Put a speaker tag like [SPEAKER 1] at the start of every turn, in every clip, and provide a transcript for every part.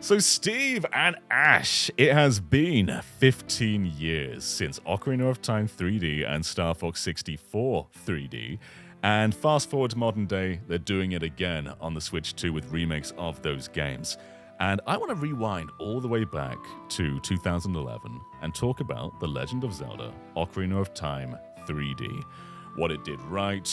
[SPEAKER 1] So Steve and Ash, it has been 15 years since Ocarina of Time 3D and Star Fox 64 3D, and fast forward to modern day, they're doing it again on the Switch 2 with remakes of those games. And I want to rewind all the way back to 2011 and talk about The Legend of Zelda Ocarina of Time 3D. What it did right,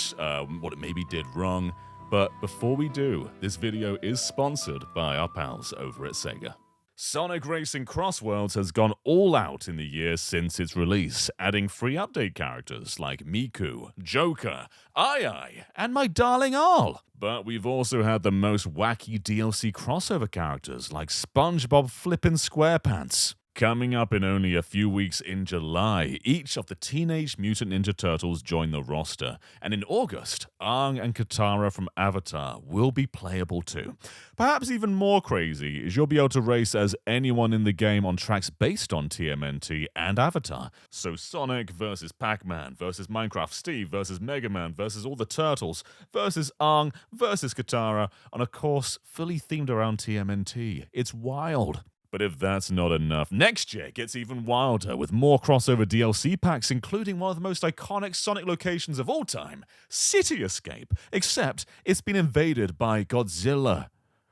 [SPEAKER 1] what it maybe did wrong. But before we do, this video is sponsored by our pals over at Sega. Sonic Racing Cross Worlds has gone all out in the years since its release, adding free update characters like Miku, Joker, Ai, and my darling Arl. But we've also had the most wacky DLC crossover characters like SpongeBob Flippin' SquarePants. Coming up in only a few weeks in July, each of the Teenage Mutant Ninja Turtles join the roster, and in August, Aang and Katara from Avatar will be playable too. Perhaps even more crazy is you'll be able to race as anyone in the game on tracks based on TMNT and Avatar. So Sonic versus Pac-Man versus Minecraft Steve versus Mega Man versus all the Turtles versus Aang versus Katara on a course fully themed around TMNT. It's wild. But if that's not enough, next year gets even wilder with more crossover DLC packs, including one of the most iconic Sonic locations of all time, City Escape, except it's been invaded by Godzilla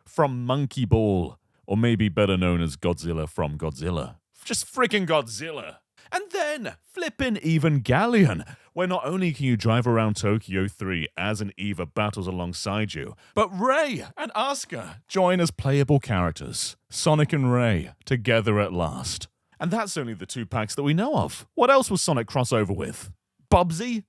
[SPEAKER 1] from Monkey Ball, or maybe better known as Godzilla from Godzilla. Just freaking Godzilla. And then, flippin' Evangelion, where not only can you drive around Tokyo 3 as an Eva battles alongside you, but Ray and Asuka join as playable characters. Sonic and Ray, together at last. And that's only the two packs that we know of. What else was Sonic crossover with? Bubsy?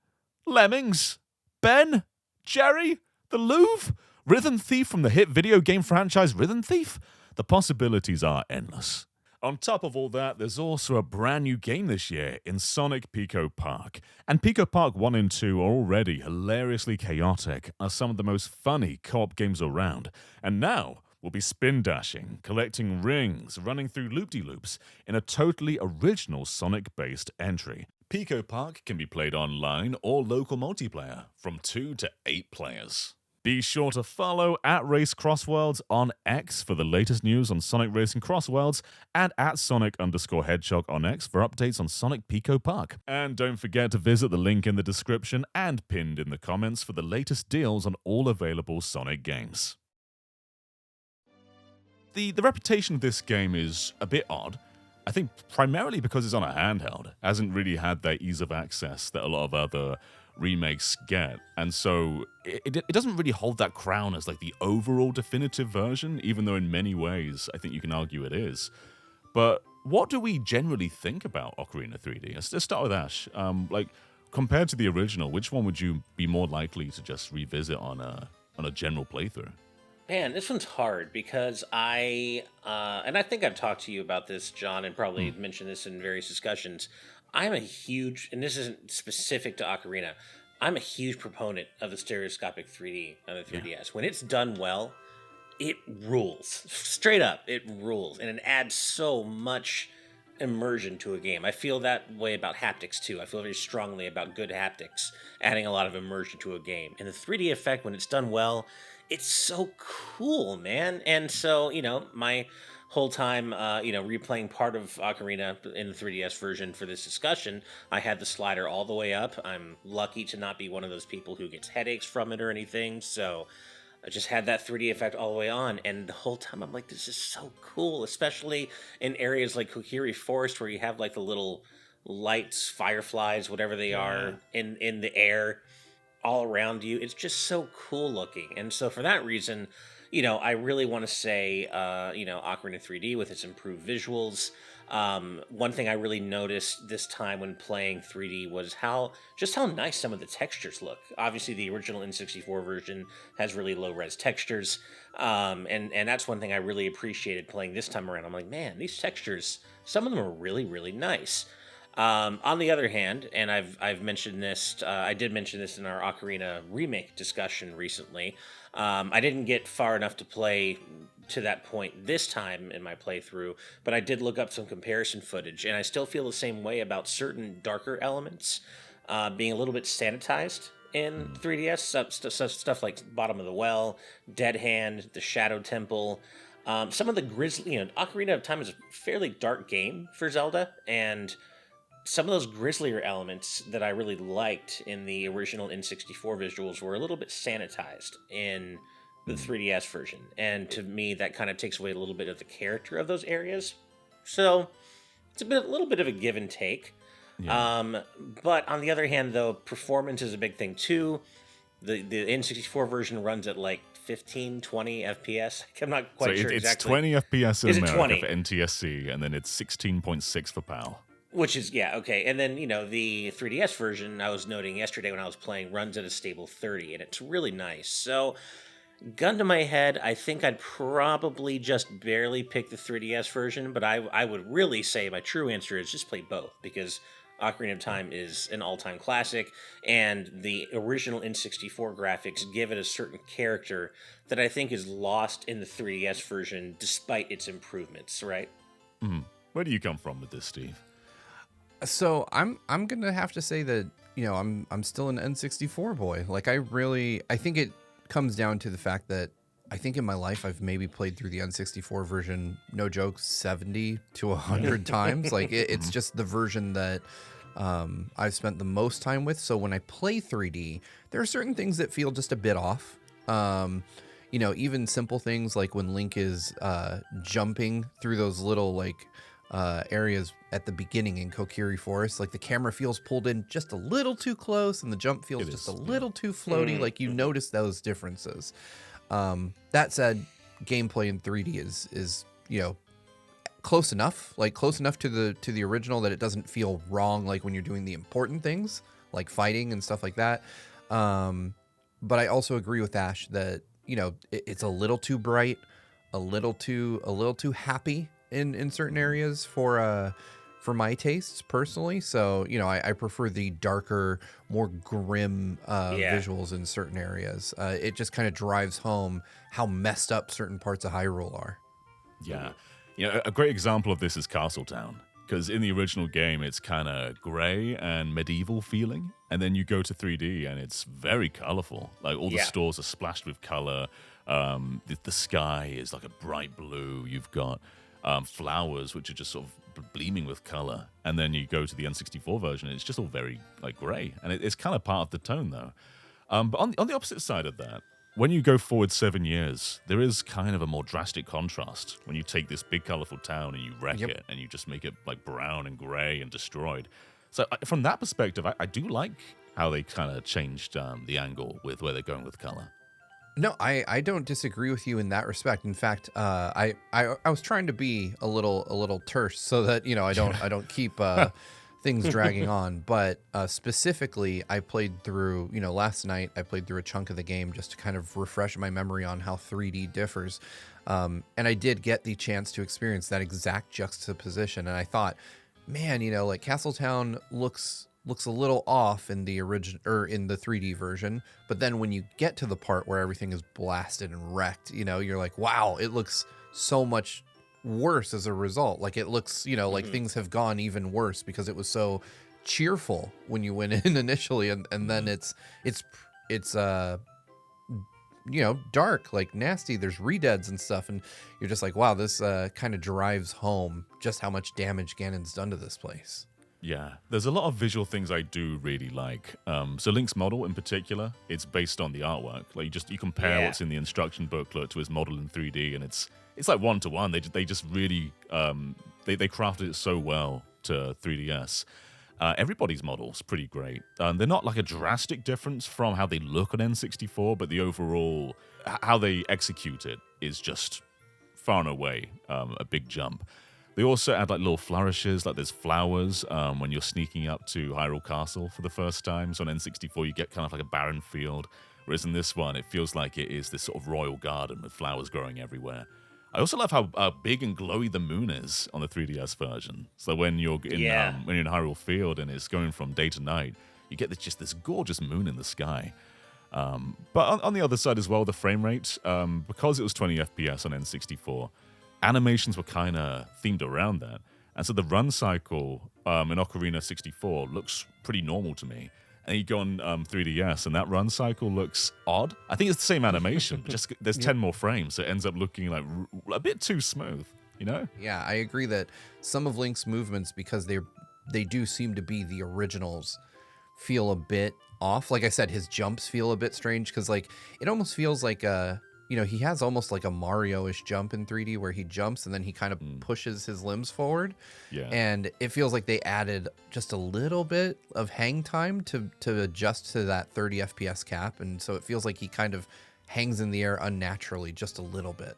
[SPEAKER 1] Lemmings? Ben? Jerry? The Louvre? Rhythm Thief from the hit video game franchise Rhythm Thief? The possibilities are endless. On top of all that, there's also a brand new game this year in Sonic Pico Park. And Pico Park 1 and 2 are already hilariously chaotic, are some of the most funny co-op games around. And now, we'll be spin dashing, collecting rings, running through loop-de-loops in a totally original Sonic-based entry. Pico Park can be played online or local multiplayer, from 2 to 8 players. Be sure to follow at Race Crossworlds on X for the latest news on Sonic Racing Crossworlds and at Sonic_Hedgehog on X for updates on Sonic Pico Park. And don't forget to visit the link in the description and pinned in the comments for the latest deals on all available Sonic games. The reputation of this game is a bit odd. I think primarily because it's on a handheld. It hasn't really had that ease of access that a lot of other remakes get, and so it doesn't really hold that crown as like the overall definitive version, even though in many ways I think you can argue it is. But what do we generally think about Ocarina 3D? Let's start with Ash. Like, compared to the original, which one would you be more likely to just revisit on a general playthrough?
[SPEAKER 2] Man, this one's hard because and I think I've talked to you about this, John, and probably mentioned this in various discussions. I'm a huge, and this isn't specific to Ocarina, I'm a huge proponent of the stereoscopic 3D on the 3DS. Yeah. When it's done well, it rules. Straight up, it rules. And it adds so much immersion to a game. I feel that way about haptics too. I feel very strongly about good haptics, adding a lot of immersion to a game. And the 3D effect, when it's done well, it's so cool, man. And so, my whole time, replaying part of Ocarina in the 3DS version for this discussion, I had the slider all the way up. I'm lucky to not be one of those people who gets headaches from it or anything, so I just had that 3D effect all the way on, and the whole time I'm like, this is so cool, especially in areas like Kokiri Forest where you have like the little lights, fireflies, whatever they are, in the air all around you. It's just so cool looking, and so for that reason, I really want to say, Ocarina 3D with its improved visuals. One thing I really noticed this time when playing 3D was how nice some of the textures look. Obviously, the original N64 version has really low-res textures, and that's one thing I really appreciated playing this time around. I'm like, man, these textures, some of them are really, really nice. On the other hand, and I've mentioned this, I did mention this in our Ocarina remake discussion recently. I didn't get far enough to play to that point this time in my playthrough, but I did look up some comparison footage, and I still feel the same way about certain darker elements being a little bit sanitized in 3DS. Stuff like Bottom of the Well, Dead Hand, the Shadow Temple. Some of the Ocarina of Time is a fairly dark game for Zelda, and some of those grislier elements that I really liked in the original N64 visuals were a little bit sanitized in the 3DS version. And to me, that kind of takes away a little bit of the character of those areas. So it's a little bit of a give and take.
[SPEAKER 1] Yeah.
[SPEAKER 2] But on the other hand, though, performance is a big thing too. The N64 version runs at like 15, 20 FPS. I'm not quite sure
[SPEAKER 1] it's
[SPEAKER 2] exactly.
[SPEAKER 1] 20 FPS in
[SPEAKER 2] Is it
[SPEAKER 1] America
[SPEAKER 2] 20?
[SPEAKER 1] for NTSC, and then it's 16.6 for PAL.
[SPEAKER 2] Which is, yeah, okay. And then, the 3DS version, I was noting yesterday when I was playing, runs at a stable 30, and it's really nice. So, gun to my head, I think I'd probably just barely pick the 3DS version, but I would really say my true answer is just play both, because Ocarina of Time is an all-time classic, and the original N64 graphics give it a certain character that I think is lost in the 3DS version, despite its improvements, right?
[SPEAKER 1] Where do you come from with this, Steve?
[SPEAKER 3] So I'm gonna have to say that I'm still an N64 boy. Like I think it comes down to the fact that I think in my life I've maybe played through the N64 version, no joke, 70 to 100 times. Like it's just the version that I've spent the most time with. So when I play 3D, there are certain things that feel just a bit off. Even simple things like when Link is jumping through those little areas at the beginning in Kokiri Forest, like the camera feels pulled in just a little too close and the jump feels just a little too floaty. Like you notice those differences. That said, gameplay in 3D is close enough to the original that it doesn't feel wrong, like when you're doing the important things like fighting and stuff like that. But I also agree with Ash that it's a little too bright, a little too happy in certain areas for my tastes personally. So I prefer the darker, more grim visuals in certain areas. It just kind of drives home how messed up certain parts of Hyrule are.
[SPEAKER 1] Yeah. A great example of this is Castletown, because in the original game, it's kind of gray and medieval feeling. And then you go to 3D and it's very colorful. Like all the stores are splashed with color. The sky is like a bright blue. You've got flowers, which are just sort of gleaming with color. And then you go to the N64 version, it's just all very gray. And it's kind of part of the tone, though. But on the opposite side of that, when you go forward 7 years, there is kind of a more drastic contrast when you take this big, colorful town and you wreck it and you just make it brown and gray and destroyed. So from that perspective, I do like how they kind of changed the angle with where they're going with color.
[SPEAKER 3] No, I don't disagree with you in that respect. In fact, I was trying to be a little terse so that I don't keep things dragging on. But specifically, I played through last night. I played through a chunk of the game just to kind of refresh my memory on how 3D differs, and I did get the chance to experience that exact juxtaposition. And I thought, man, Castletown looks a little off in the original or in the 3D version, but then when you get to the part where everything is blasted and wrecked, you're like, wow, it looks so much worse as a result. Like it looks, like things have gone even worse because it was so cheerful when you went in initially, and then it's dark, like nasty. There's redeads and stuff, and you're just like, wow, this kind of drives home just how much damage Ganon's done to this place.
[SPEAKER 1] Yeah, there's a lot of visual things I do really like. So Link's model in particular, it's based on the artwork. Like you compare what's in the instruction booklet to his model in 3D, and it's like 1-to-1. They just really they crafted it so well to 3DS. Everybody's model's pretty great. They're not like a drastic difference from how they look on N64, but the overall how they execute it is just far and away a big jump. They also add little flourishes, like there's flowers when you're sneaking up to Hyrule Castle for the first time. So on N64, you get kind of like a barren field, whereas in this one, it feels like it is this sort of royal garden with flowers growing everywhere. I also love how big and glowy the moon is on the 3DS version. So when you're in Hyrule Field and it's going from day to night, you get this gorgeous moon in the sky. But on the other side as well, the frame rate, because it was 20 FPS on N64, animations were kind of themed around that. And so the run cycle in Ocarina 64 looks pretty normal to me. and you go on 3DS, and that run cycle looks odd. I think it's the same animation, but just there's 10 more frames, so it ends up looking like a bit too smooth, you know?
[SPEAKER 3] Yeah, I agree that some of Link's movements, because they do seem to be the originals, feel a bit off. Like I said, his jumps feel a bit strange because like it almost feels like he has almost like a Mario-ish jump in 3D where he jumps and then he kind of pushes his limbs forward.
[SPEAKER 1] Yeah.
[SPEAKER 3] And it feels like they added just a little bit of hang time to adjust to that 30 FPS cap, and so it feels like he kind of hangs in the air unnaturally just a little bit.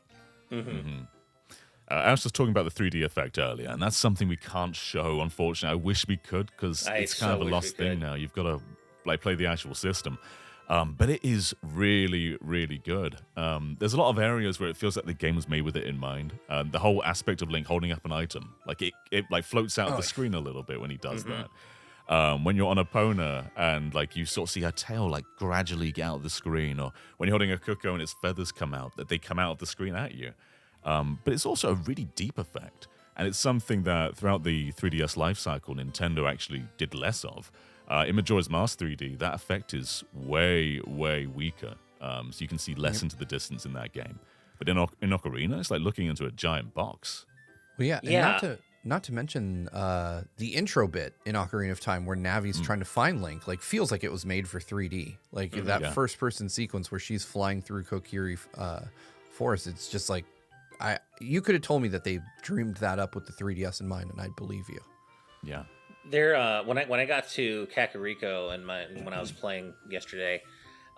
[SPEAKER 1] I was just talking about the 3D effect earlier, and that's something we can't show, unfortunately. I wish we could, because it's kind of a lost thing now. You've got to play the actual system. But it is really, really good. There's a lot of areas where it feels like the game was made with it in mind. The whole aspect of Link holding up an item, like it like floats out of the screen a little bit when he does that. When you're on Epona and like you sort of see her tail like gradually get out of the screen, or when you're holding a Cuckoo and its feathers come out, that they come out of the screen at you. But it's also a really deep effect, and it's something that throughout the 3DS life cycle, Nintendo actually did less of. In Majora's Mask 3D, that effect is way, way weaker, so you can see less into the distance in that game. But in Ocarina, it's like looking into a giant box.
[SPEAKER 3] Well, yeah, and not to mention the intro bit in Ocarina of Time where Navi's trying to find Link, like feels like it was made for 3D. Like that first-person sequence where she's flying through Kokiri Forest, it's just like, you could have told me that they dreamed that up with the 3DS in mind, and I'd believe you.
[SPEAKER 1] Yeah.
[SPEAKER 2] There, when I got to Kakariko and when I was playing yesterday,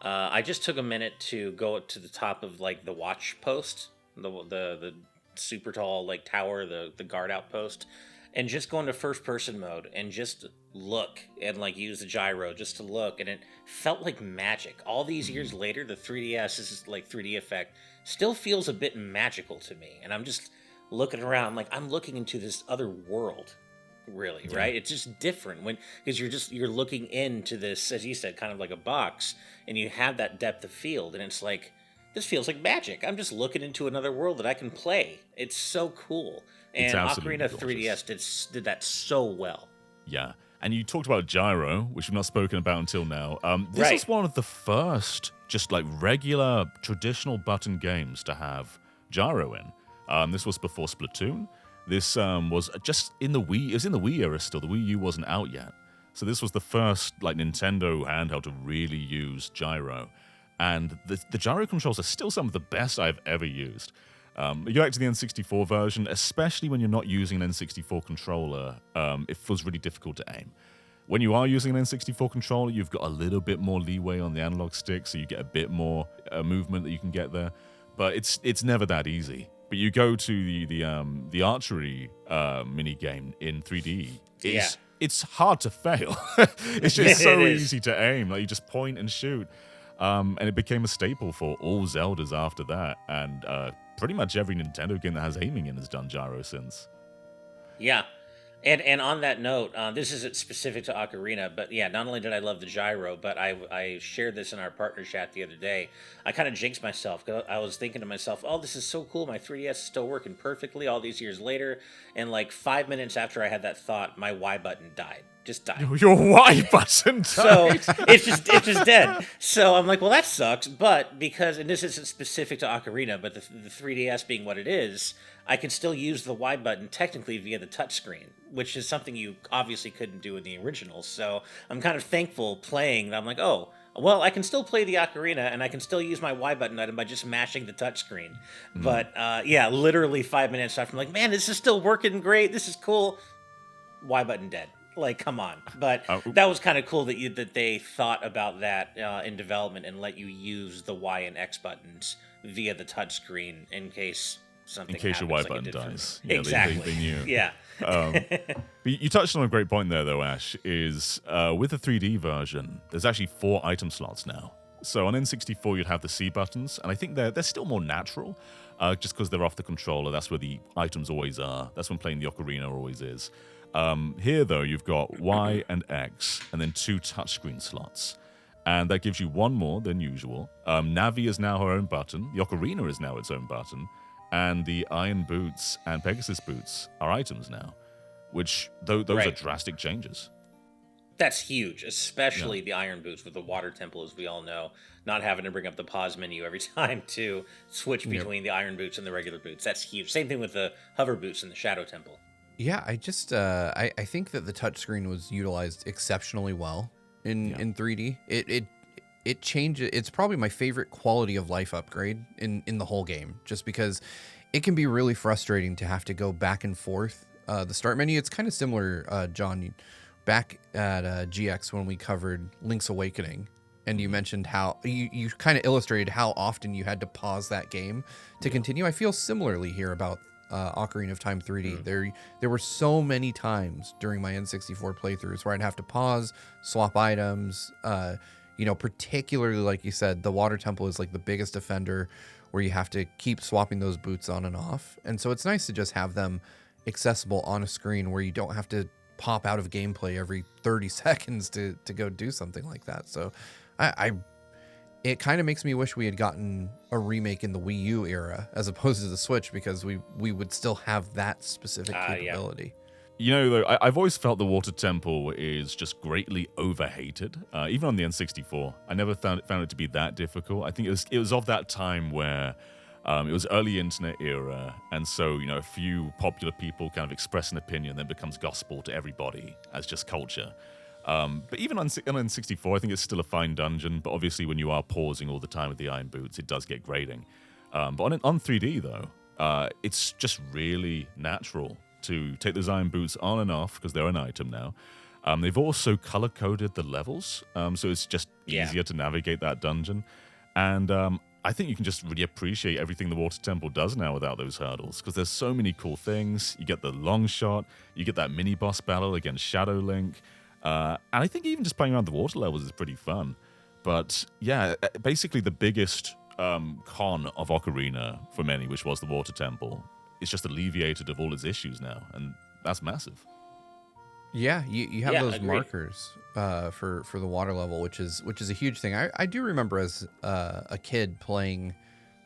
[SPEAKER 2] I just took a minute to go to the top of like the watch post, the super tall like tower, the guard outpost, and just go into first person mode and just look and like use the gyro just to look, and it felt like magic. All these years later, the 3DS like 3D effect still feels a bit magical to me, and I'm just looking around like I'm looking into this other world. Really, right? It's just different because you're looking into this, as you said, kind of like a box, and you have that depth of field, and it's like this feels like magic. I'm just looking into another world that I can play. It's so cool, and Ocarina 3DS did that so well.
[SPEAKER 1] Yeah, and you talked about gyro, which we've not spoken about until now. This is one of the first just like regular traditional button games to have gyro in. This was before Splatoon. This was just in the Wii. It was in the Wii era still. The Wii U wasn't out yet. So this was the first like Nintendo handheld to really use gyro. And the gyro controls are still some of the best I've ever used. You go back to the N64 version, especially when you're not using an N64 controller, it feels really difficult to aim. When you are using an N64 controller, you've got a little bit more leeway on the analog stick, so you get a bit more movement that you can get there. But it's never that easy. But you go to the archery mini game in 3D. It's hard to fail. It's just so easy to aim. Like you just point and shoot, and it became a staple for all Zeldas after that. And pretty much every Nintendo game that has aiming in has done gyro since.
[SPEAKER 2] Yeah. And on that note, this isn't specific to Ocarina, but yeah, not only did I love the gyro, but I shared this in our partner chat the other day. I kind of jinxed myself because I was thinking to myself, oh, this is so cool. My 3DS is still working perfectly all these years later. And like 5 minutes after I had that thought, my Y button died. Just died.
[SPEAKER 1] Your Y button died.
[SPEAKER 2] So it's just dead. So I'm like, well, that sucks. But and this isn't specific to Ocarina, but the 3DS being what it is, I can still use the Y button technically via the touchscreen, which is something you obviously couldn't do in the original. So I'm kind of thankful playing that. I'm like, oh, well, I can still play the Ocarina, and I can still use my Y button item by just mashing the touchscreen. But yeah, literally 5 minutes after, I'm like, man, this is still working great. This is cool. Y button dead. Like, come on. But that was kind of cool that they thought about that in development and let you use the Y and X buttons via the touchscreen in case something happens.
[SPEAKER 1] Your Y button dies. Yeah,
[SPEAKER 2] exactly.
[SPEAKER 1] They knew.
[SPEAKER 2] Yeah.
[SPEAKER 1] But you touched on a great point there, though, Ash, is with the 3D version, there's actually 4 item slots now. So on N64, you'd have the C buttons, and I think they're still more natural, just because they're off the controller. That's where the items always are. That's when playing the Ocarina always is. Here, though, you've got Y and X, and then 2 touchscreen slots. And that gives you 1 more than usual. Navi is now her own button. The Ocarina is now its own button. And the Iron Boots and Pegasus Boots are items now, which those are drastic changes.
[SPEAKER 2] That's huge, especially the iron boots with the water temple, as we all know. Not having to bring up the pause menu every time to switch between the iron boots and the regular boots. That's huge. Same thing with the hover boots in the shadow temple.
[SPEAKER 3] Yeah, I just I think that the touchscreen was utilized exceptionally well in 3D. It changes. It's probably my favorite quality of life upgrade in the whole game, just because it can be really frustrating to have to go back and forth. The start menu, it's kind of similar, John, back at GX when we covered Link's Awakening, and you mentioned how you kind of illustrated how often you had to pause that game to continue. I feel similarly here about Ocarina of Time 3D. There were so many times during my N64 playthroughs where I'd have to pause, swap items. Particularly like you said, the water temple is like the biggest offender where you have to keep swapping those boots on and off. And so it's nice to just have them accessible on a screen where you don't have to pop out of gameplay every 30 seconds to go do something like that. So it kind of makes me wish we had gotten a remake in the Wii U era as opposed to the Switch, because we would still have that specific capability.
[SPEAKER 1] Though, I've always felt the Water Temple is just greatly overhated, even on the N64. I never found it to be that difficult. I think it was of that time where it was early internet era, and so a few popular people kind of express an opinion, then becomes gospel to everybody as just culture. But even on N64, I think it's still a fine dungeon. But obviously, when you are pausing all the time with the iron boots, it does get grating. But on 3D though, it's just really natural to take those iron boots on and off because they're an item now. They've also color-coded the levels, so it's just easier to navigate that dungeon. And I think you can just really appreciate everything the Water Temple does now without those hurdles, because there's so many cool things. You get the long shot, you get that mini-boss battle against Shadow Link, and I think even just playing around the water levels is pretty fun. But yeah, basically the biggest con of Ocarina for many, which was the Water Temple, it's just alleviated of all its issues now, and that's massive.
[SPEAKER 3] Yeah, you have those markers for the water level, which is a huge thing. I do remember as a kid playing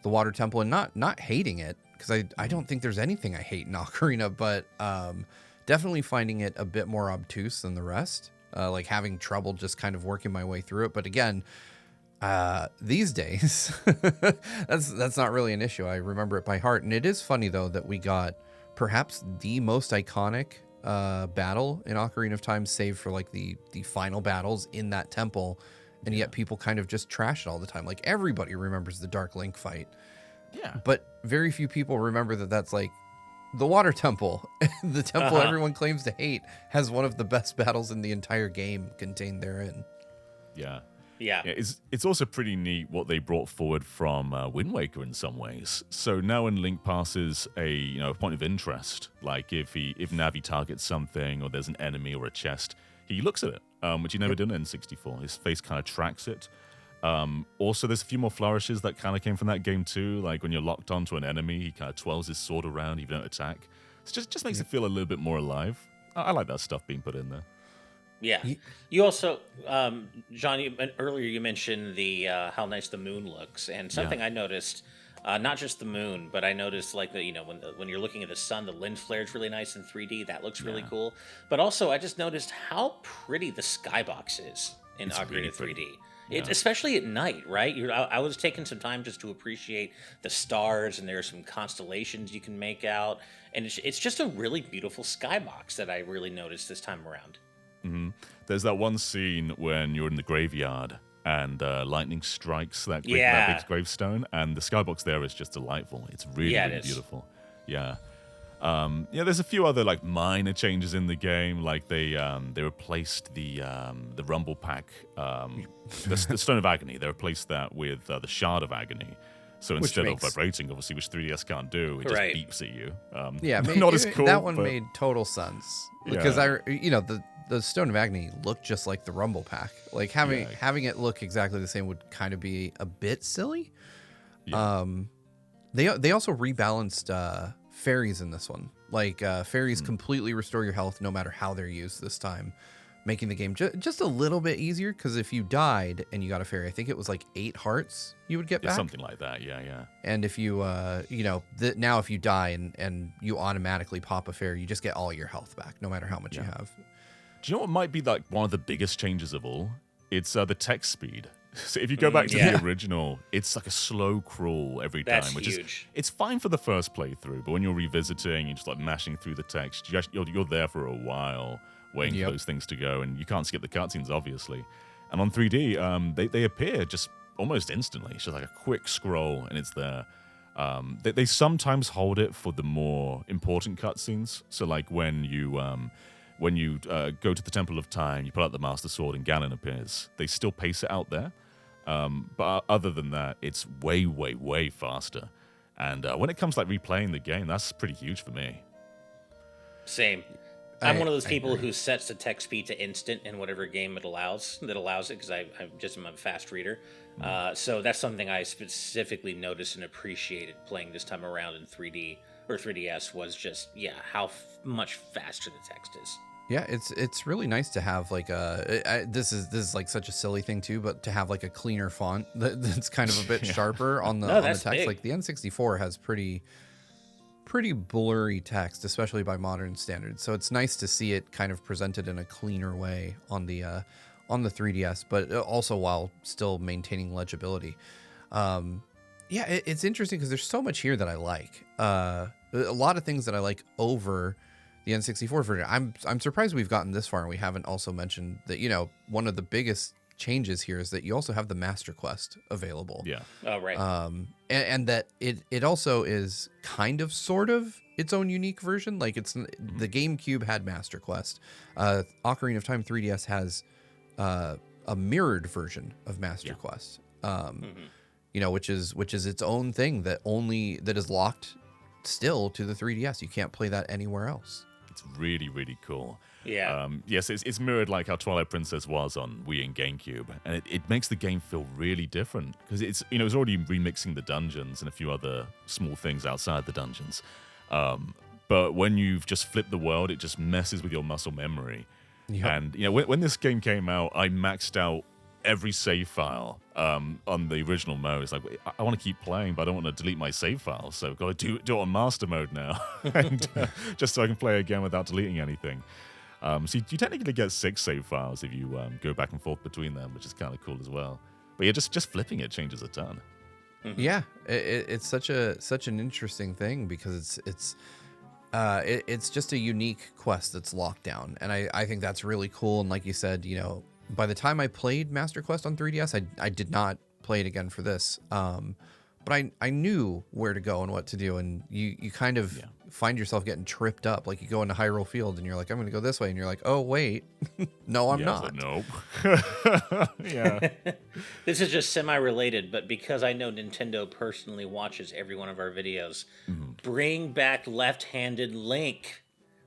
[SPEAKER 3] the Water Temple and not hating it, because I don't think there's anything I hate in Ocarina, but definitely finding it a bit more obtuse than the rest, like having trouble just kind of working my way through it. But again, these days, that's not really an issue. I remember it by heart. And it is funny, though, that we got perhaps the most iconic battle in Ocarina of Time, save for like the final battles in that temple. And yet people kind of just trash it all the time. Like everybody remembers the Dark Link fight. Yeah. But very few people remember that that's like the Water Temple. The temple everyone claims to hate has one of the best battles in the entire game contained therein.
[SPEAKER 1] Yeah.
[SPEAKER 2] Yeah,
[SPEAKER 1] it's also pretty neat what they brought forward from Wind Waker in some ways. So now when Link passes a point of interest, like if Navi targets something or there's an enemy or a chest, he looks at it, which he never did in N64. His face kind of tracks it. Also, there's a few more flourishes that kind of came from that game too. Like when you're locked onto an enemy, he kind of twirls his sword around, even don't attack. It just makes it feel a little bit more alive. I like that stuff being put in there.
[SPEAKER 2] Yeah. You also, John, earlier you mentioned the how nice the moon looks, and something I noticed, not just the moon, but I noticed like when you're looking at the sun, the lens flare is really nice in 3D. That looks really cool. But also, I just noticed how pretty the skybox is in Ocarina of 3D. Yeah. Especially at night, right? I was taking some time just to appreciate the stars, and there are some constellations you can make out, and it's just a really beautiful skybox that I really noticed this time around.
[SPEAKER 1] Mm-hmm. There's that one scene when you're in the graveyard and lightning strikes that big gravestone, and the skybox there is just delightful. It's really beautiful. Yeah. There's a few other like minor changes in the game, like they replaced the Rumble Pack, the Stone of Agony. They replaced that with the Shard of Agony. So instead of vibrating, obviously, which 3DS can't do, it just beeps at you. Not as cool.
[SPEAKER 3] That one made total sense because the Stone of Agony looked just like the Rumble Pack. Like having it look exactly the same would kind of be a bit silly. Yeah. They also rebalanced fairies in this one. Like fairies completely restore your health no matter how they're used this time, making the game just a little bit easier. Because if you died and you got a fairy, I think it was like 8 hearts you would get back.
[SPEAKER 1] Something like that, yeah.
[SPEAKER 3] And if you, now if you die and you automatically pop a fairy, you just get all your health back, no matter how much you have.
[SPEAKER 1] Do you know what might be like one of the biggest changes of all? It's the text speed. So if you go back to the original, it's like a slow crawl every time, which
[SPEAKER 2] huge.
[SPEAKER 1] It's fine for the first playthrough, but when you're revisiting and just like mashing through the text, you're there for a while waiting for those things to go, and you can't skip the cutscenes, obviously. And on 3D, they appear just almost instantly. It's just like a quick scroll, and it's there. They sometimes hold it for the more important cutscenes. So like when you go to the Temple of Time, you pull out the Master Sword, and Ganon appears. They still pace it out there. But other than that, it's way, way, way faster. And when it comes to like replaying the game, that's pretty huge for me.
[SPEAKER 2] Same. I'm one of those people who sets the text speed to instant in whatever game that allows it, because I'm a fast reader. So that's something I specifically noticed and appreciated playing this time around in 3D or 3DS was just, how much faster the text is.
[SPEAKER 3] Yeah, it's really nice to have like this is like such a silly thing too, but to have like a cleaner font that's kind of a bit sharper on the text.
[SPEAKER 2] Big.
[SPEAKER 3] Like the N64 has pretty blurry text, especially by modern standards. So it's nice to see it kind of presented in a cleaner way on the 3DS, but also while still maintaining legibility. It's interesting because there's so much here that I like. A lot of things that I like over the N64 version. I'm surprised we've gotten this far and we haven't also mentioned that, one of the biggest changes here is that you also have the Master Quest available.
[SPEAKER 1] Yeah.
[SPEAKER 2] Oh, right.
[SPEAKER 3] And that it also is kind of sort of its own unique version. Like the GameCube had Master Quest. Ocarina of Time 3DS has a mirrored version of Master Quest. Which is its own thing that is locked still to the 3DS. You can't play that anywhere else.
[SPEAKER 1] It's really, really cool.
[SPEAKER 2] Yeah.
[SPEAKER 1] Yes, it's mirrored like how Twilight Princess was on Wii and GameCube, and it makes the game feel really different because it's already remixing the dungeons and a few other small things outside the dungeons. But when you've just flipped the world, it just messes with your muscle memory. Yep. And when this game came out, I maxed out every save file on the original mode. It's like, I want to keep playing, but I don't want to delete my save file, so I've got to do it on master mode now, and just so I can play again without deleting anything. So you technically get 6 save files if you go back and forth between them, which is kind of cool as well. But yeah, just flipping it changes a ton.
[SPEAKER 3] Mm-hmm. Yeah, it's such an interesting thing because it's just a unique quest that's locked down, and I think that's really cool. And like you said, by the time I played Master Quest on 3DS, I did not play it again for this. But I knew where to go and what to do, and you kind of find yourself getting tripped up. Like you go into Hyrule Field and you're like, I'm going to go this way, and you're like, oh wait, no, I'm not.
[SPEAKER 1] Nope. Yeah.
[SPEAKER 2] This is just semi-related, but because I know Nintendo personally watches every one of our videos, bring back left-handed Link.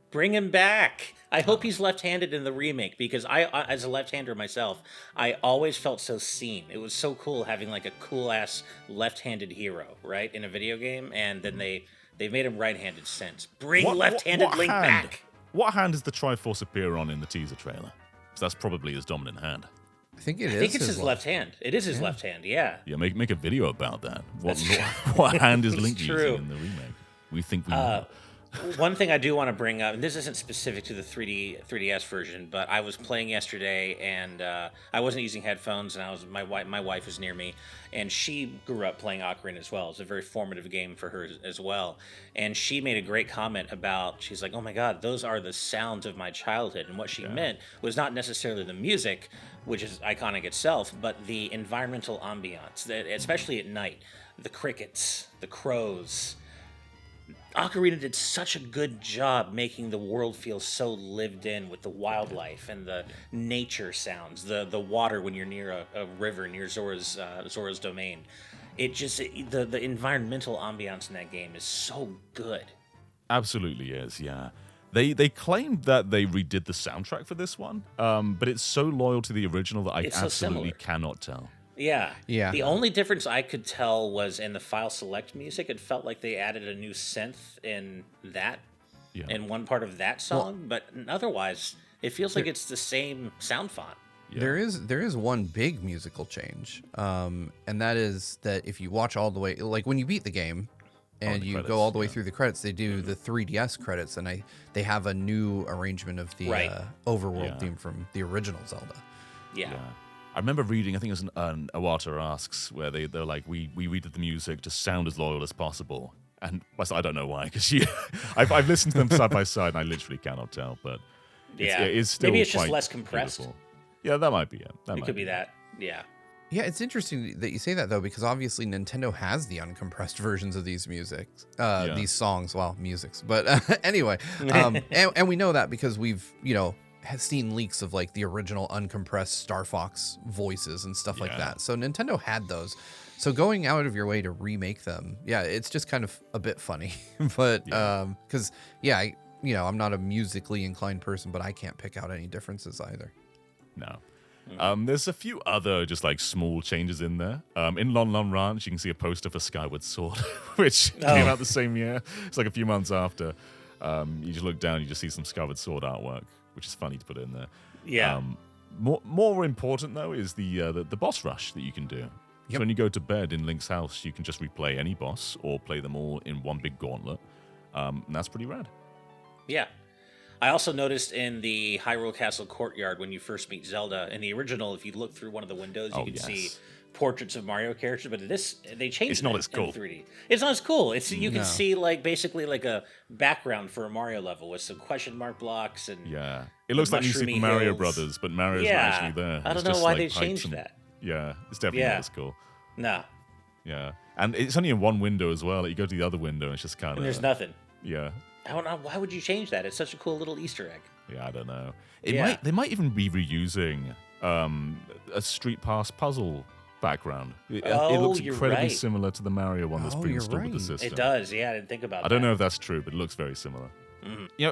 [SPEAKER 2] Bring him back. I hope he's left-handed in the remake because I as a left-hander myself, I always felt so seen. It was so cool having like a cool-ass left-handed hero, right, in a video game, and then they've made him right-handed since. Bring left-handed Link back.
[SPEAKER 1] What hand does the Triforce appear on in the teaser trailer? Because that's probably his dominant hand.
[SPEAKER 3] I think it's
[SPEAKER 2] his left hand. It is his left hand, yeah.
[SPEAKER 1] Yeah, make a video about that. What hand is Link using in the remake? We think we know.
[SPEAKER 2] One thing I do want to bring up, and this isn't specific to the 3DS version, but I was playing yesterday, and I wasn't using headphones, and my wife was near me, and she grew up playing Ocarina as well. It's a very formative game for her as well, and she made a great comment about, she's like, oh my god, those are the sounds of my childhood, and what she meant was not necessarily the music, which is iconic itself, but the environmental ambiance, especially at night, the crickets, the crows. Ocarina did such a good job making the world feel so lived in with the wildlife and the nature sounds, the water when you're near a river near Zora's domain. The environmental ambiance in that game is so good.
[SPEAKER 1] Absolutely is, yeah. They claimed that they redid the soundtrack for this one, but it's so loyal to the original that I absolutely cannot tell.
[SPEAKER 2] Yeah.
[SPEAKER 3] Yeah.
[SPEAKER 2] The only difference I could tell was in the file select music. It felt like they added a new synth in that, in one part of that song, but otherwise, it feels like it's the same sound font.
[SPEAKER 1] Yeah.
[SPEAKER 3] There is one big musical change, and that is that if you watch all the way, like when you beat the game, and
[SPEAKER 1] the
[SPEAKER 3] you
[SPEAKER 1] credits,
[SPEAKER 3] go all the way
[SPEAKER 1] yeah.
[SPEAKER 3] through the credits, they do the 3DS credits, and they have a new arrangement of the overworld
[SPEAKER 1] Yeah.
[SPEAKER 3] theme from the original Zelda.
[SPEAKER 2] Yeah.
[SPEAKER 1] I remember reading, I think it was an Iwata Asks, where they're like, we redid the music to sound as loyal as possible. And I don't know why, because I've listened to them side by side, and I literally cannot tell, but it is still
[SPEAKER 2] maybe it's just
[SPEAKER 1] quite
[SPEAKER 2] less compressed.
[SPEAKER 1] beautiful. Yeah, that might be it.
[SPEAKER 2] It could be that. Yeah.
[SPEAKER 3] Yeah, it's interesting that you say that, though, because obviously Nintendo has the uncompressed versions of these these songs, musics. But anyway, and we know that because we've, has seen leaks of like the original uncompressed Star Fox voices and stuff like that. So Nintendo had those. So going out of your way to remake them, it's just kind of a bit funny. But because I'm not a musically inclined person, but I can't pick out any differences either.
[SPEAKER 1] No. There's a few other just like small changes in there. In Lon Lon Ranch, you can see a poster for Skyward Sword, which came out the same year. It's like a few months after. You just look down, you just see some Skyward Sword artwork, which is funny to put in there.
[SPEAKER 2] Yeah.
[SPEAKER 1] More important though is the boss rush that you can do. So when you go to bed in Link's house, you can just replay any boss or play them all in one big gauntlet, and that's pretty rad.
[SPEAKER 2] Yeah. I also noticed in the Hyrule Castle courtyard when you first meet Zelda, in the original, if you look through one of the windows, you can see portraits of Mario characters, but they changed
[SPEAKER 1] it's not
[SPEAKER 2] it
[SPEAKER 1] as cool.
[SPEAKER 2] in 3D. It's not as cool. You can see like basically like a background for a Mario level with some question mark blocks and
[SPEAKER 1] it looks like New Super Mario
[SPEAKER 2] hills.
[SPEAKER 1] Brothers, but Mario's not actually there.
[SPEAKER 2] I don't know why they changed that.
[SPEAKER 1] Yeah, it's definitely not as cool.
[SPEAKER 2] No.
[SPEAKER 1] Yeah, and it's only in one window as well. Like, you go to the other window, and it's just kind of...
[SPEAKER 2] And there's nothing.
[SPEAKER 1] Yeah.
[SPEAKER 2] I don't know. Why would you change that? It's such a cool little Easter egg.
[SPEAKER 1] Yeah, I don't know. They might even be reusing a Street Pass puzzle background. It looks incredibly similar to the Mario one that's pre-installed with the system.
[SPEAKER 2] It does. Yeah, I didn't think about that.
[SPEAKER 1] I don't know if that's true, but it looks very similar.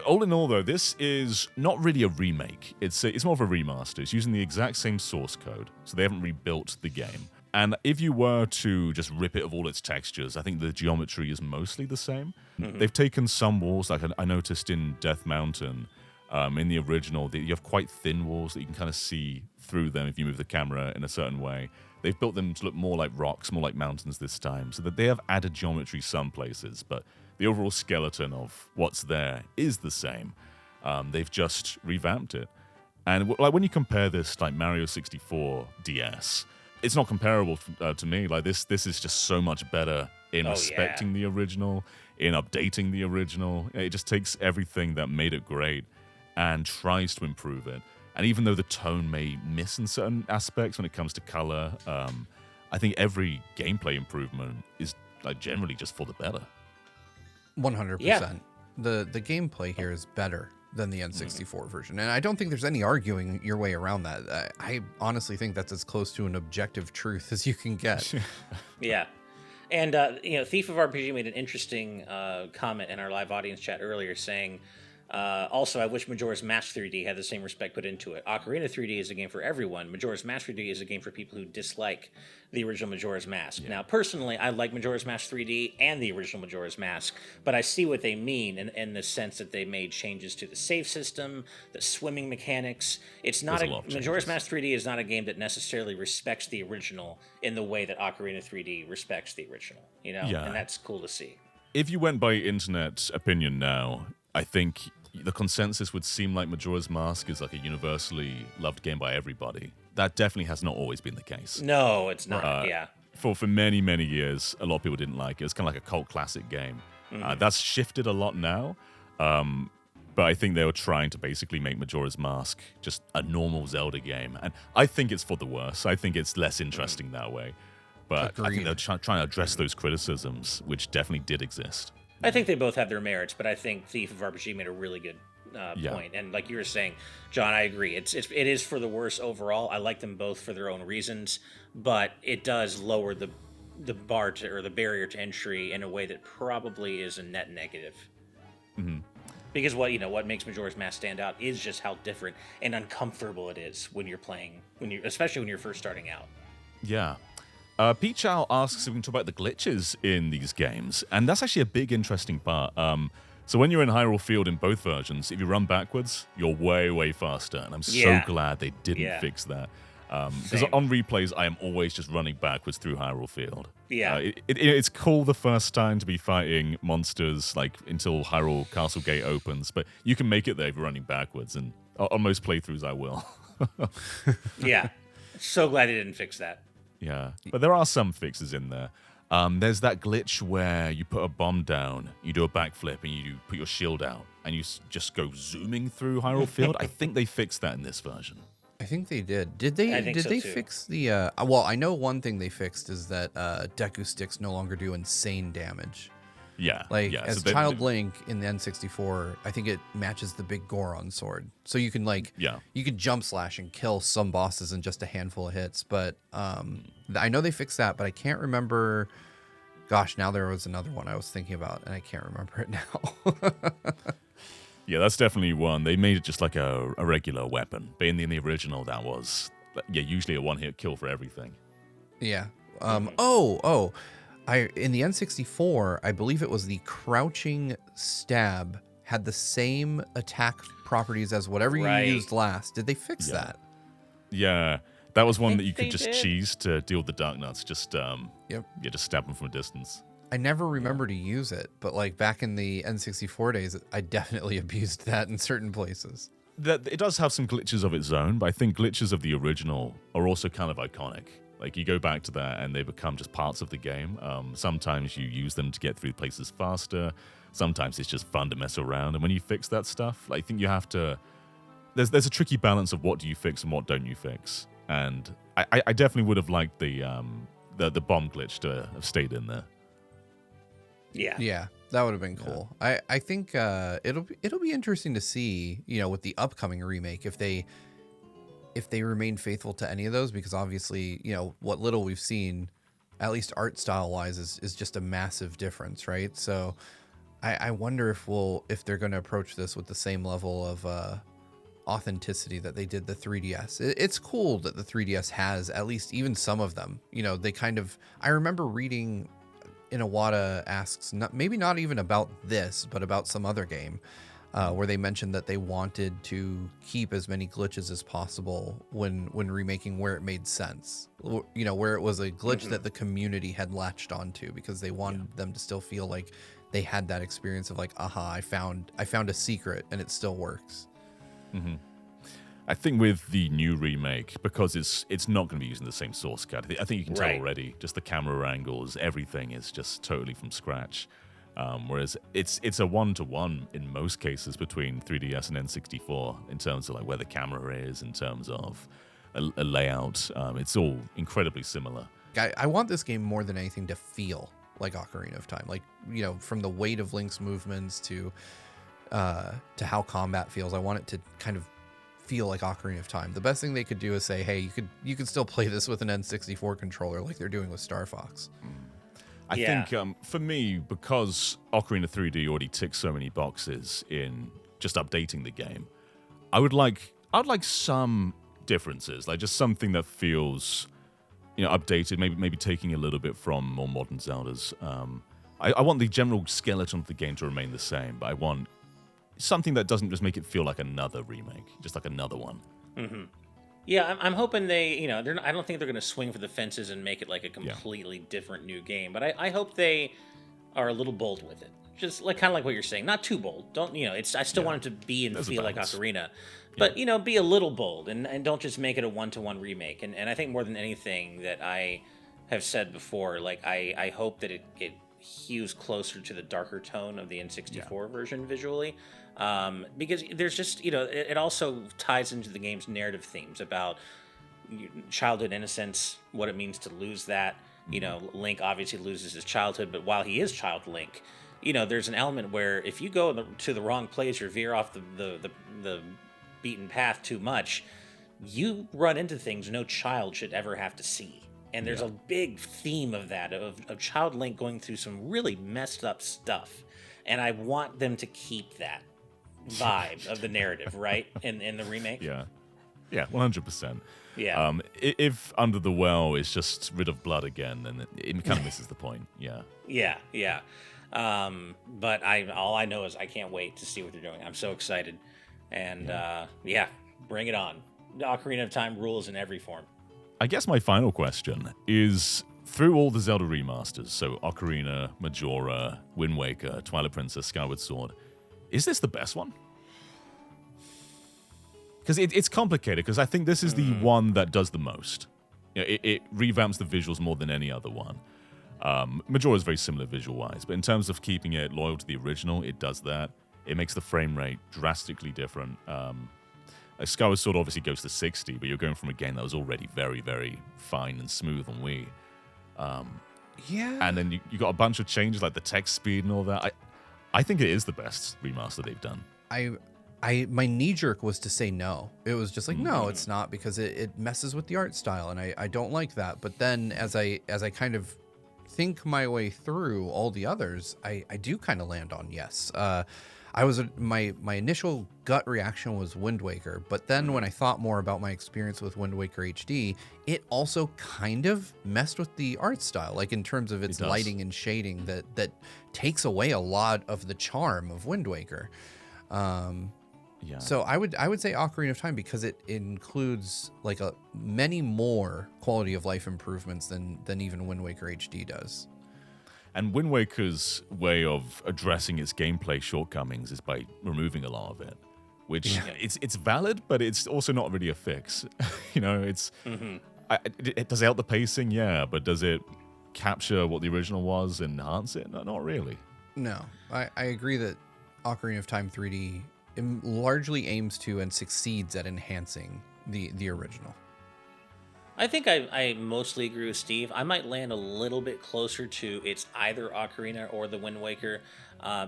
[SPEAKER 1] All in all, though, this is not really a remake. It's more of a remaster. It's using the exact same source code, so they haven't rebuilt the game. And if you were to just rip it of all its textures, I think the geometry is mostly the same. They've taken some walls, like I noticed in Death Mountain, in the original, you have quite thin walls that you can kind of see through them if you move the camera in a certain way. They've built them to look more like rocks, more like mountains this time, so that they have added geometry some places, but the overall skeleton of what's there is the same. They've just revamped it. And like when you compare this like Mario 64 DS, it's not comparable to me. Like this is just so much better in respecting the original, in updating the original. It just takes everything that made it great and tries to improve it. And even though the tone may miss in certain aspects when it comes to color, I think every gameplay improvement is like generally just for the better.
[SPEAKER 3] 100%.
[SPEAKER 2] Yeah.
[SPEAKER 3] The gameplay here is better than the N64 version, and I don't think there's any arguing your way around that. I honestly think that's as close to an objective truth as you can get.
[SPEAKER 2] Yeah. And, Thief of RPG made an interesting comment in our live audience chat earlier saying, also, I wish Majora's Mask 3D had the same respect put into it. Ocarina 3D is a game for everyone. Majora's Mask 3D is a game for people who dislike the original Majora's Mask. Yeah. Now, personally, I like Majora's Mask 3D and the original Majora's Mask, but I see what they mean in the sense that they made changes to the save system, the swimming mechanics. It's not Majora's Mask 3D is not a game that necessarily respects the original in the way that Ocarina 3D respects the original, and that's cool to see.
[SPEAKER 1] If you went by internet opinion now, I think the consensus would seem like Majora's Mask is like a universally loved game by everybody. That definitely has not always been the case.
[SPEAKER 2] No, it's not.
[SPEAKER 1] For many, many years, a lot of people didn't like it. It's kind of like a cult classic game. That's shifted a lot now. But I think they were trying to basically make Majora's Mask just a normal Zelda game. And I think it's for the worse. I think it's less interesting that way. But I think they're trying to address those criticisms, which definitely did exist.
[SPEAKER 2] I think they both have their merits, but I think Thief of RPG made a really good point. And like you were saying, John, I agree. It is for the worse overall. I like them both for their own reasons, but it does lower the bar or the barrier to entry in a way that probably is a net negative.
[SPEAKER 1] Mm-hmm.
[SPEAKER 2] Because what makes Majora's Mask stand out is just how different and uncomfortable it is when you're playing, especially when you're first starting out.
[SPEAKER 1] Yeah. Pete Chow asks if we can talk about the glitches in these games, and that's actually a big, interesting part. So when you're in Hyrule Field in both versions, if you run backwards, you're way, way faster, and I'm so glad they didn't fix that. Because
[SPEAKER 2] Same.
[SPEAKER 1] on replays, I am always just running backwards through Hyrule Field.
[SPEAKER 2] Yeah.
[SPEAKER 1] It's cool the first time to be fighting monsters like until Hyrule Castle Gate opens, but you can make it there if you're running backwards, and on most playthroughs I will.
[SPEAKER 2] Yeah. So glad they didn't fix that.
[SPEAKER 1] Yeah, but there are some fixes in there. There's that glitch where you put a bomb down, you do a backflip, and you put your shield out, and you just go zooming through Hyrule Field. I think they fixed that in this version.
[SPEAKER 3] I think they did. Did they?
[SPEAKER 2] I think
[SPEAKER 3] Did
[SPEAKER 2] so,
[SPEAKER 3] they
[SPEAKER 2] too.
[SPEAKER 3] fix the? Well, I know one thing they fixed is that Deku sticks no longer do insane damage.
[SPEAKER 1] Yeah,
[SPEAKER 3] Like
[SPEAKER 1] yeah.
[SPEAKER 3] as
[SPEAKER 1] so
[SPEAKER 3] Child Link in the N64, I think it matches the big Goron sword. So you can you can jump slash and kill some bosses in just a handful of hits. But I know they fixed that, but I can't remember. Gosh, now there was another one I was thinking about, and I can't remember it now.
[SPEAKER 1] Yeah, that's definitely one. They made it just like a regular weapon. But in the original, that was usually a one-hit kill for everything.
[SPEAKER 3] Yeah. In the N64, I believe it was the crouching stab had the same attack properties as whatever you
[SPEAKER 2] Right.
[SPEAKER 3] used last. Did they fix
[SPEAKER 1] Yeah.
[SPEAKER 3] that?
[SPEAKER 1] Yeah, that was one
[SPEAKER 2] think
[SPEAKER 1] that you could
[SPEAKER 2] they
[SPEAKER 1] just
[SPEAKER 2] did.
[SPEAKER 1] cheese to deal with the dark nuts. Just
[SPEAKER 3] Yep.
[SPEAKER 1] just stab them from a distance.
[SPEAKER 3] I never remember to use it, but like back in the N64 days, I definitely abused that in certain places.
[SPEAKER 1] That it does have some glitches of its own, but I think glitches of the original are also kind of iconic. Like you go back to that and they become just parts of the game. Sometimes you use them to get through places faster. Sometimes it's just fun to mess around. And when you fix that stuff, I think you have to. There's a tricky balance of what do you fix and what don't you fix. And I definitely would have liked the bomb glitch to have stayed in there.
[SPEAKER 2] Yeah.
[SPEAKER 3] Yeah, that would have been cool. I think it'll be interesting to see, with the upcoming remake if they remain faithful to any of those, because obviously, what little we've seen, at least art style wise, is just a massive difference, right? So I wonder if they're going to approach this with the same level of authenticity that they did the 3DS. It's cool that the 3DS has at least even some of them. They kind of. I remember reading. Inawata asks, maybe not even about this, but about some other game, where they mentioned that they wanted to keep as many glitches as possible when remaking where it made sense. Where it was a glitch that the community had latched onto, because they wanted them to still feel like they had that experience of like, aha, I found a secret and it still works.
[SPEAKER 1] Mm-hmm. I think with the new remake, because it's not going to be using the same source code. I think you can tell
[SPEAKER 2] Right.
[SPEAKER 1] already. Just the camera angles, everything is just totally from scratch. Whereas it's a one-to-one in most cases between 3DS and N64 in terms of like where the camera is, in terms of a layout. It's all incredibly similar.
[SPEAKER 3] I want this game more than anything to feel like Ocarina of Time. Like, from the weight of Link's movements to how combat feels. I want it to kind of feel like Ocarina of Time. The best thing they could do is say, hey, you could still play this with an N64 controller like they're doing with Star Fox.
[SPEAKER 1] I think for me, because Ocarina 3D already ticks so many boxes in just updating the game, I'd like some differences, like just something that feels, updated, maybe taking a little bit from more modern Zeldas. I want the general skeleton of the game to remain the same, but I want something that doesn't just make it feel like another remake, just like another one.
[SPEAKER 2] Mm-hmm. Yeah, I'm hoping they, I don't think they're going to swing for the fences and make it like a completely different new game, but I hope they are a little bold with it. Just like kind of like what you're saying, not too bold. Don't I still want it to be and
[SPEAKER 1] There's a
[SPEAKER 2] feel like
[SPEAKER 1] balance.
[SPEAKER 2] Ocarina, but be a little bold and don't just make it a one-to-one remake. And I think more than anything that I have said before, like I hope that it hews closer to the darker tone of the N64 version visually. Because there's just, it also ties into the game's narrative themes about childhood innocence, what it means to lose that. Link obviously loses his childhood, but while he is Child Link, there's an element where if you go to the wrong place or veer off the beaten path too much, you run into things no child should ever have to see. And there's a big theme of that, of Child Link going through some really messed up stuff. And I want them to keep that vibe of the narrative, right? In the remake.
[SPEAKER 1] Yeah, 100%.
[SPEAKER 2] Yeah.
[SPEAKER 1] If Under the Well is just rid of blood again, then it kind of misses the point. Yeah.
[SPEAKER 2] Yeah. But all I know is I can't wait to see what they're doing. I'm so excited. And bring it on. Ocarina of Time rules in every form.
[SPEAKER 1] I guess my final question is, through all the Zelda remasters, so Ocarina, Majora, Wind Waker, Twilight Princess, Skyward Sword, is this the best one? Because it's complicated, because I think this is the one that does the most. You know, it revamps the visuals more than any other one. Majora is very similar visual-wise, but in terms of keeping it loyal to the original, it does that. It makes the frame rate drastically different. Skyward Sword obviously goes to 60, but you're going from a game that was already very, very fine and smooth on Wii.
[SPEAKER 3] Yeah.
[SPEAKER 1] And then you got a bunch of changes like the text speed and all that. I think it is the best remaster they've done.
[SPEAKER 3] My knee jerk was to say no. It was just like, no, it's not, because it messes with the art style, and I don't like that. But then as I kind of think my way through all the others, I do kind of land on yes. My initial gut reaction was Wind Waker, but then when I thought more about my experience with Wind Waker HD, it also kind of messed with the art style, like in terms of its lighting and shading that takes away a lot of the charm of Wind Waker.
[SPEAKER 1] Yeah.
[SPEAKER 3] So I would say Ocarina of Time, because it includes like many more quality of life improvements than even Wind Waker HD does.
[SPEAKER 1] And Wind Waker's way of addressing its gameplay shortcomings is by removing a lot of it, which it's valid, but it's also not really a fix. You know, it's it does help the pacing, yeah, but does it capture what the original was and enhance it? No, not really.
[SPEAKER 3] No, I agree that Ocarina of Time 3D largely aims to and succeeds at enhancing the original.
[SPEAKER 2] I think I mostly agree with Steve. I might land a little bit closer to it's either Ocarina or the Wind Waker,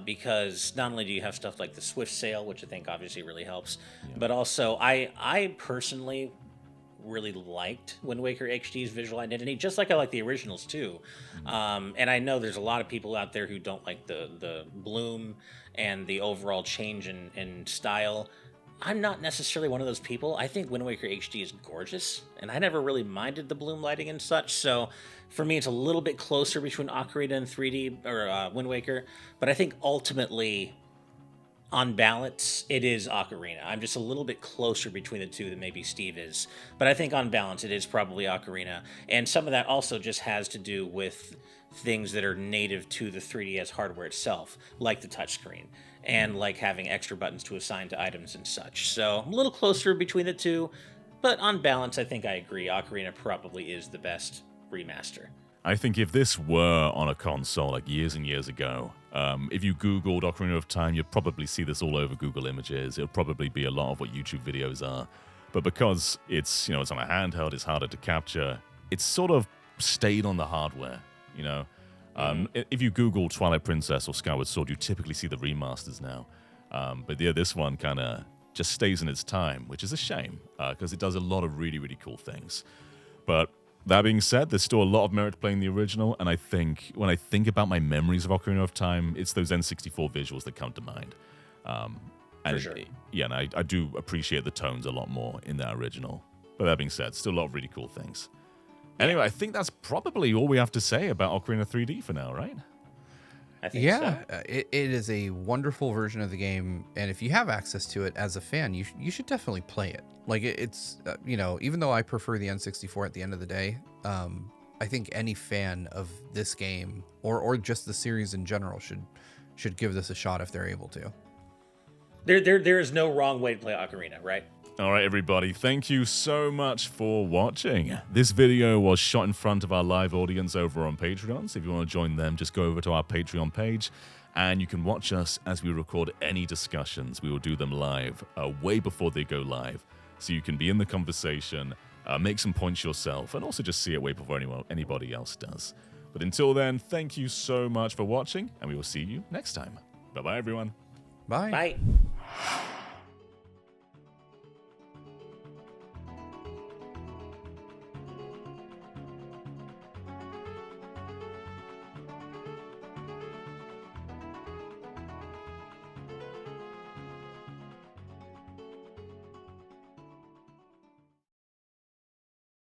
[SPEAKER 2] because not only do you have stuff like the Swift Sail, which I think obviously really helps, but also I personally really liked Wind Waker HD's visual identity, just like I like the originals too. And I know there's a lot of people out there who don't like the bloom and the overall change in style. I'm not necessarily one of those people. I think Wind Waker HD is gorgeous, and I never really minded the bloom lighting and such. So for me, it's a little bit closer between Ocarina and 3D or Wind Waker. But I think ultimately, on balance, it is Ocarina. I'm just a little bit closer between the two than maybe Steve is. But I think on balance, it is probably Ocarina. And some of that also just has to do with things that are native to the 3DS hardware itself, like the touchscreen, and like having extra buttons to assign to items and such. So I'm a little closer between the two, but on balance, I think I agree. Ocarina probably is the best remaster.
[SPEAKER 1] I think if this were on a console like years and years ago, if you Googled Ocarina of Time, you'd probably see this all over Google Images. It'll probably be a lot of what YouTube videos are. But because it's on a handheld, it's harder to capture, it's sort of stayed on the hardware, you know? If you Google Twilight Princess or Skyward Sword, you typically see the remasters now. But yeah, this one kind of just stays in its time, which is a shame, because it does a lot of really, really cool things. But that being said, there's still a lot of merit to playing the original, and I think when I think about my memories of Ocarina of Time, it's those N64 visuals that come to mind.
[SPEAKER 2] For sure.
[SPEAKER 1] Yeah, and I do appreciate the tones a lot more in that original. But that being said, still a lot of really cool things. Anyway, I think that's probably all we have to say about Ocarina 3D for now, right?
[SPEAKER 2] I think so.
[SPEAKER 3] It is a wonderful version of the game, and if you have access to it as a fan, you should definitely play it. Like it's even though I prefer the N64 at the end of the day, I think any fan of this game or just the series in general should give this a shot if they're able to.
[SPEAKER 2] There is no wrong way to play Ocarina, right?
[SPEAKER 1] All right, everybody, thank you so much for watching. This video was shot in front of our live audience over on Patreon, so if you want to join them, just go over to our Patreon page, and you can watch us as we record any discussions. We will do them live, way before they go live, so you can be in the conversation, make some points yourself, and also just see it way before anybody else does. But until then, thank you so much for watching, and we will see you next time. Bye-bye, everyone.
[SPEAKER 3] Bye.
[SPEAKER 2] Bye.